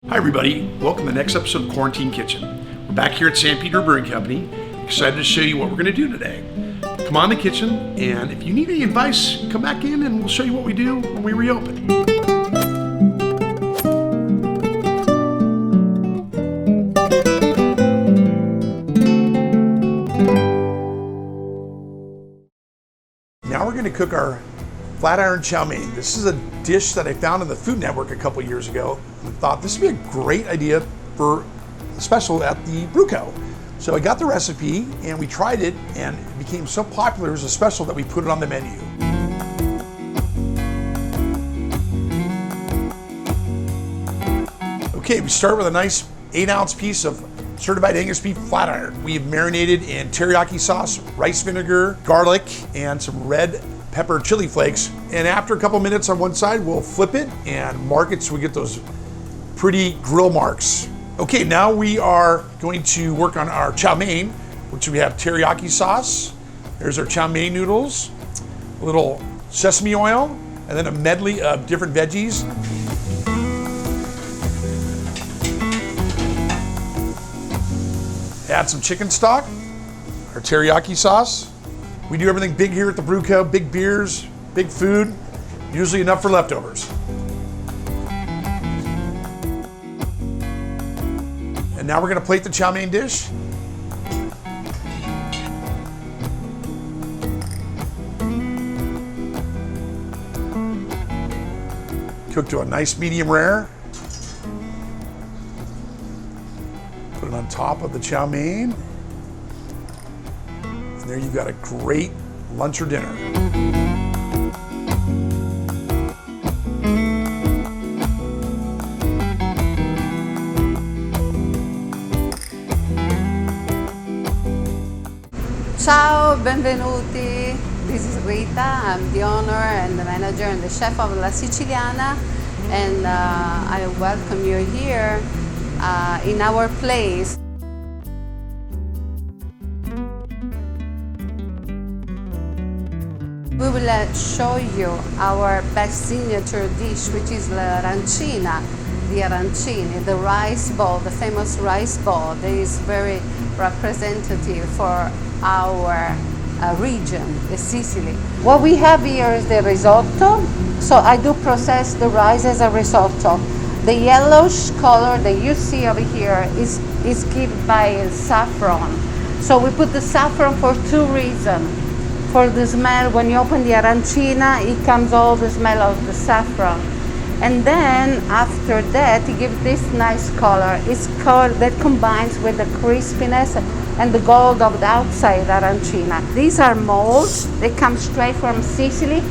Hi everybody, welcome to the next episode of Quarantine Kitchen. We're back here at San Pedro Brewing Company, excited to show you what we're going to do today. Come on in the kitchen, and if you need any advice, come back in and we'll show you what we do when we reopen. Now we're going to cook our flat iron chow mein. This is a dish that I found on the Food Network a couple years ago and thought this would be a great idea for a special at the Brewco. So I got the recipe and we tried it, and it became so popular as a special that we put it on the menu. Okay, we start with a nice 8-ounce piece of certified Angus beef flat iron. We have marinated in teriyaki sauce, rice vinegar, garlic, and some red pepper chili flakes. And after a couple minutes on one side, we'll flip it and mark it so we get those pretty grill marks. Okay, now we are going to work on our chow mein, which we have teriyaki sauce. There's our chow mein noodles, a little sesame oil, and then a medley of different veggies. Add some chicken stock, our teriyaki sauce. We do everything big here at the Brewco, big beers, big food, usually enough for leftovers. And now we're gonna plate the chow mein dish. Cook to a nice medium rare. Put it on top of the chow mein. And there you've got a great lunch or dinner. Ciao, benvenuti. This is Rita. I'm the owner and the manager and the chef of La Siciliana, and I welcome you here in our place. We will show you our best signature dish, which is the Ranchina, the arancini, the rice ball, the famous rice ball that is very representative for our region, the Sicily. What we have here is the risotto. So I do process the rice as a risotto. The yellowish color that you see over here is given by saffron. So we put the saffron for two reasons. For the smell, when you open the arancina, it comes all the smell of the saffron. And then after that, it gives this nice color. It's color that combines with the crispiness and the gold of the outside arancina. These are molds. They come straight from Sicily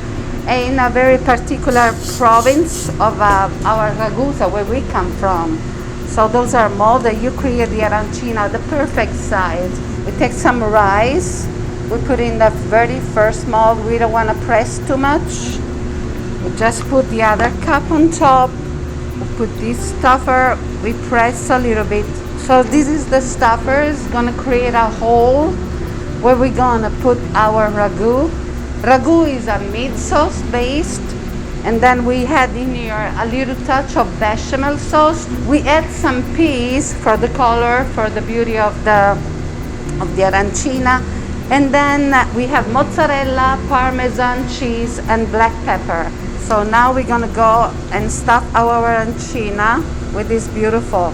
in a very particular province of our Ragusa, where we come from. So those are molds that you create the arancina, the perfect size. We take some rice. We put in the very first mold. We don't want to press too much. We just put the other cup on top. We put this stuffer. We press a little bit. So this is the stuffer. It's gonna create a hole where we're gonna put our ragu. Ragu is a meat sauce based, and then we had in here a little touch of bechamel sauce. We add some peas for the color, for the beauty of the arancina. And then we have mozzarella, parmesan cheese, and black pepper. So now we're gonna go and stuff our arancina with this beautiful,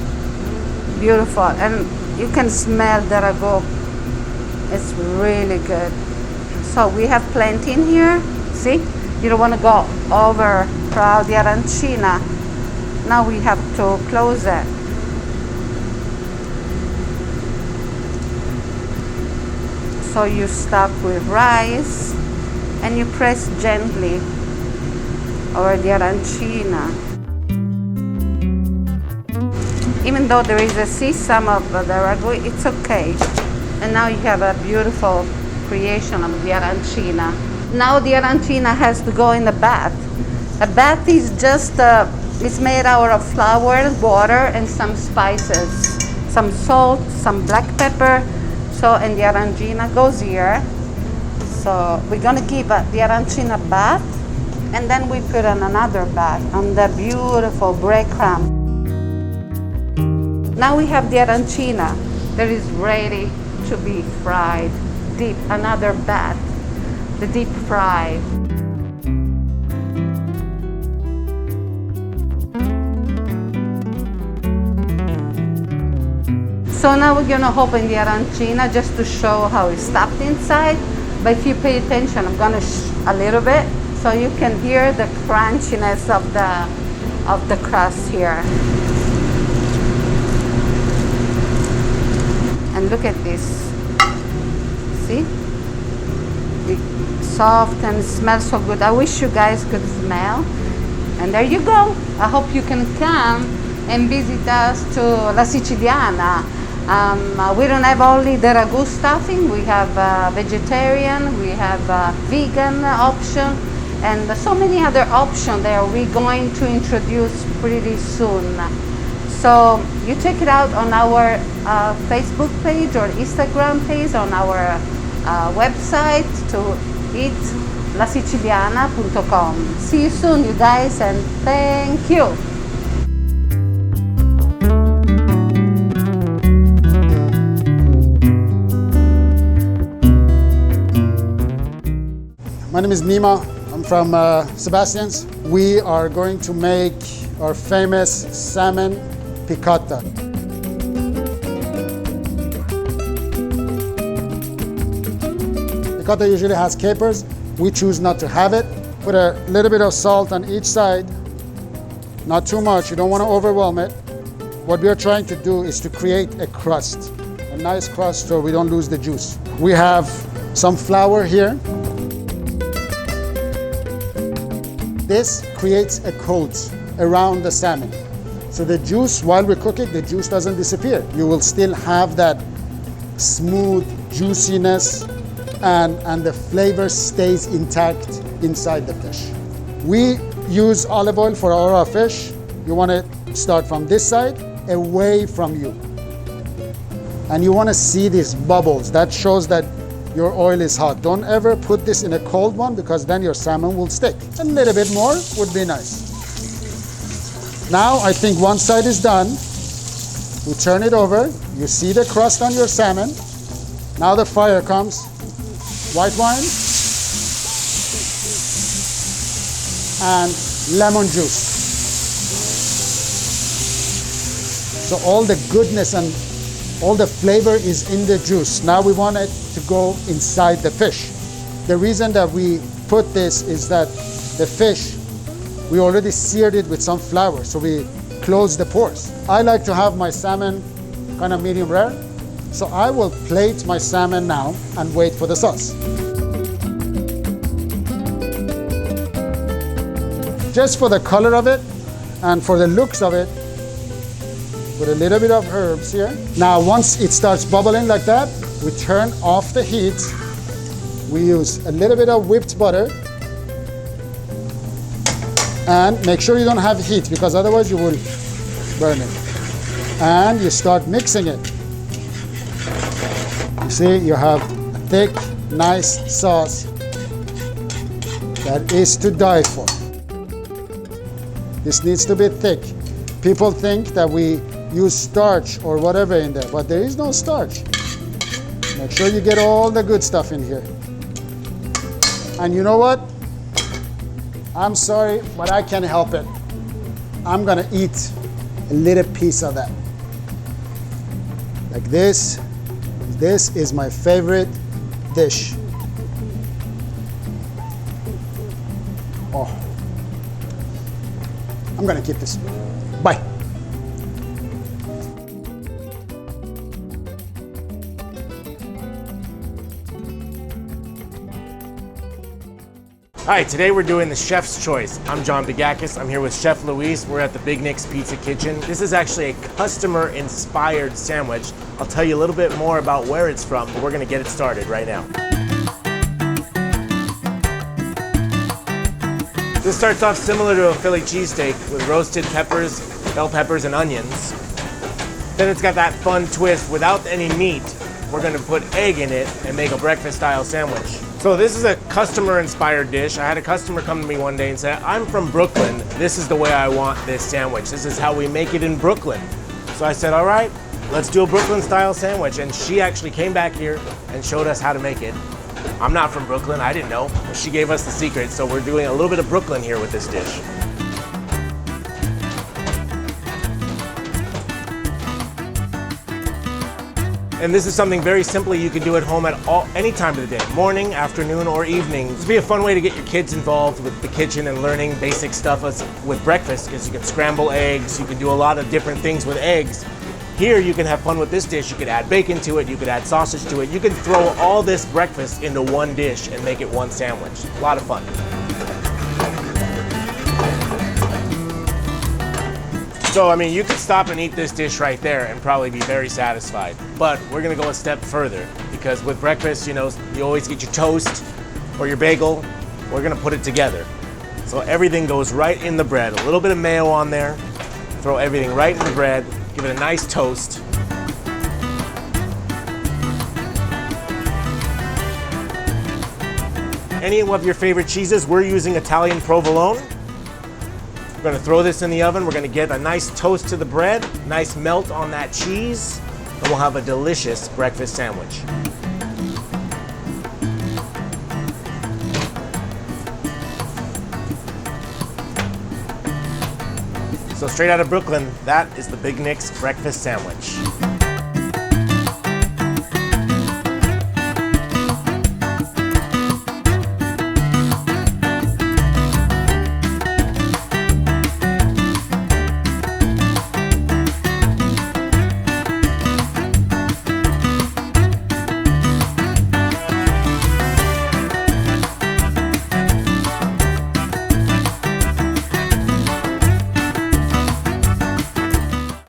and you can smell the ragu. It's really good. So we have plenty in here. See, you don't wanna go over crowd the arancina. Now we have to close it. So you stuff with rice and you press gently over the arancina. Even though there is a some of the ragu, it's okay. And now you have a beautiful creation of the arancina. Now the arancina has to go in a bath. A bath is just, it's made out of flour, water, and some spices. Some salt, some black pepper. So, and the arancina goes here. So we're gonna give the arancina bath, and then we put on another bath on the beautiful breadcrumb. Now we have the arancina that is ready to be fried. Deep, another bat, the deep fry. So now we're gonna open the arancina just to show how it's stuffed inside. But if you pay attention, I'm gonna a little bit so you can hear the crunchiness of the crust here. And look at this. See? It's soft and smells so good. I wish you guys could smell. And there you go. I hope you can come and visit us to La Siciliana. We don't have only the ragu stuffing, we have vegetarian, we have vegan option, and so many other options that we're going to introduce pretty soon. So you check it out on our Facebook page or Instagram page, on our website to eatlasiciliana.com. See you soon, you guys, and thank you. My name is Nima. I'm from Sebastian's. We are going to make our famous salmon piccata. Piccata usually has capers. We choose not to have it. Put a little bit of salt on each side. Not too much, you don't want to overwhelm it. What we are trying to do is to create a crust. A nice crust so we don't lose the juice. We have some flour here. This creates a coat around the salmon. So the juice, while we cook it, the juice doesn't disappear. You will still have that smooth juiciness and the flavor stays intact inside the fish. We use olive oil for all our fish. You want to start from this side, away from you. And you want to see these bubbles. That shows that your oil is hot. Don't ever put this in a cold one because then your salmon will stick. A little bit more would be nice. Now I think one side is done. We turn it over. You see the crust on your salmon. Now the fire comes. White wine and lemon juice. So all the goodness and all the flavor is in the juice. Now we want it to go inside the fish. The reason that we put this is that the fish, we already seared it with some flour, so we close the pores. I like to have my salmon kind of medium rare, so I will plate my salmon now and wait for the sauce. Just for the color of it and for the looks of it, put a little bit of herbs here. Now, once it starts bubbling like that, we turn off the heat. We use a little bit of whipped butter. And make sure you don't have heat because otherwise you will burn it. And you start mixing it. You see, you have a thick, nice sauce that is to die for. This needs to be thick. People think that we use starch or whatever in there, but there is no starch. Make sure you get all the good stuff in here. And you know what? I'm sorry, but I can't help it. I'm gonna eat a little piece of that. Like this. This is my favorite dish. Oh. I'm gonna keep this. Bye. All right, today we're doing the Chef's Choice. I'm John Bigakis. I'm here with Chef Luis. We're at the Big Nick's Pizza Kitchen. This is actually a customer-inspired sandwich. I'll tell you a little bit more about where it's from, but we're gonna get it started right now. This starts off similar to a Philly cheesesteak with roasted peppers, bell peppers, and onions. Then it's got that fun twist. Without any meat, we're gonna put egg in it and make a breakfast-style sandwich. So this is a customer-inspired dish. I had a customer come to me one day and say, I'm from Brooklyn. This is the way I want this sandwich. This is how we make it in Brooklyn. So I said, all right, let's do a Brooklyn style sandwich. And she actually came back here and showed us how to make it. I'm not from Brooklyn, I didn't know. She gave us the secret, so we're doing a little bit of Brooklyn here with this dish. And this is something very simply you can do at home at any time of the day, morning, afternoon, or evening. This would be a fun way to get your kids involved with the kitchen and learning basic stuff with breakfast, because you can scramble eggs, you can do a lot of different things with eggs. Here you can have fun with this dish. You could add bacon to it, you could add sausage to it. You can throw all this breakfast into one dish and make it one sandwich. A lot of fun. So, I mean, you could stop and eat this dish right there and probably be very satisfied. But we're gonna go a step further, because with breakfast, you know, you always get your toast or your bagel. We're gonna put it together. So everything goes right in the bread. A little bit of mayo on there. Throw everything right in the bread. Give it a nice toast. Any of your favorite cheeses, we're using Italian provolone. We're gonna throw this in the oven. We're gonna get a nice toast to the bread, nice melt on that cheese, and we'll have a delicious breakfast sandwich. So straight out of Brooklyn, that is the Big Nick's breakfast sandwich.